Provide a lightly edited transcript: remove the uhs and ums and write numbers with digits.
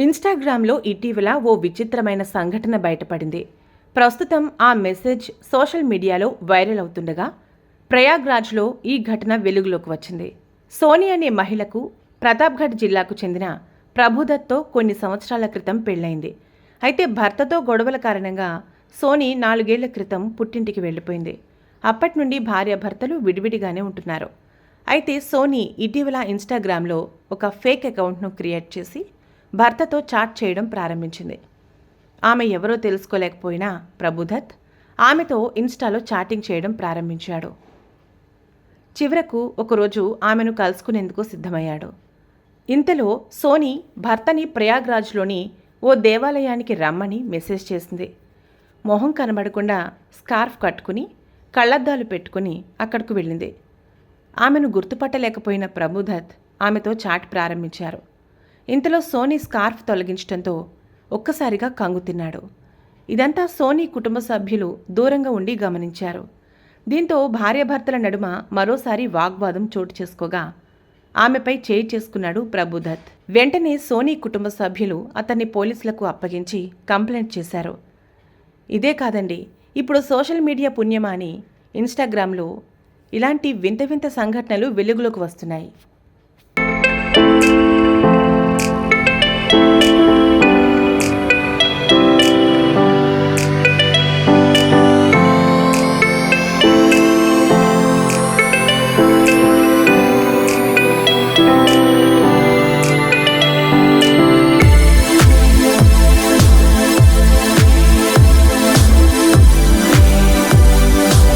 ఇన్స్టాగ్రామ్లో ఇటీవల ఓ విచిత్రమైన సంఘటన బయటపడింది. ప్రస్తుతం ఆ మెసేజ్ సోషల్ మీడియాలో వైరల్ అవుతుండగా ప్రయాగ్రాజ్లో ఈ ఘటన వెలుగులోకి వచ్చింది. సోని అనే మహిళకు ప్రతాప్గఢ్ జిల్లాకు చెందిన ప్రభుదత్తో కొన్ని సంవత్సరాల క్రితం పెళ్లైంది. అయితే భర్తతో గొడవల కారణంగా సోని 4 ఏళ్ల క్రితం పుట్టింటికి వెళ్లిపోయింది. అప్పటి నుండి భార్యాభర్తలు విడివిడిగానే ఉంటున్నారు. అయితే సోని ఇటీవల ఇన్స్టాగ్రామ్లో ఒక ఫేక్ అకౌంట్ను క్రియేట్ చేసి భర్తతో చాట్ చేయడం ప్రారంభించింది. ఆమె ఎవరో తెలుసుకోలేకపోయినా ప్రభుదత్ ఆమెతో ఇన్స్టాలో చాటింగ్ చేయడం ప్రారంభించాడు. చివరకు ఒకరోజు ఆమెను కలుసుకునేందుకు సిద్ధమయ్యాడు. ఇంతలో సోని భర్తని ప్రయాగ్రాజ్లోని ఓ దేవాలయానికి రమ్మని మెసేజ్ చేసింది. మొహం కనబడకుండా స్కార్ఫ్ కట్టుకుని కళ్లద్దాలు పెట్టుకుని అక్కడకు వెళ్ళింది. ఆమెను గుర్తుపట్టలేకపోయిన ప్రభుదత్ ఆమెతో చాట్ ప్రారంభించారు. ఇంతలో సోని స్కార్ఫ్ తొలగించడంతో ఒక్కసారిగా కంగుతిన్నాడు. ఇదంతా సోని కుటుంబ సభ్యులు దూరంగా ఉండి గమనించారు. దీంతో భార్యాభర్తల నడుమ మరోసారి వాగ్వాదం చోటు చేసుకోగా ఆమెపై చేయి చేసుకున్నాడు ప్రభుదత్. వెంటనే సోని కుటుంబ సభ్యులు అతన్ని పోలీసులకు అప్పగించి కంప్లైంట్ చేశారు. ఇదే కాదండి, ఇప్పుడు సోషల్ మీడియా పుణ్యమా అని ఇన్స్టాగ్రామ్లో ఇలాంటి వింత వింత సంఘటనలు వెలుగులోకి వస్తున్నాయి.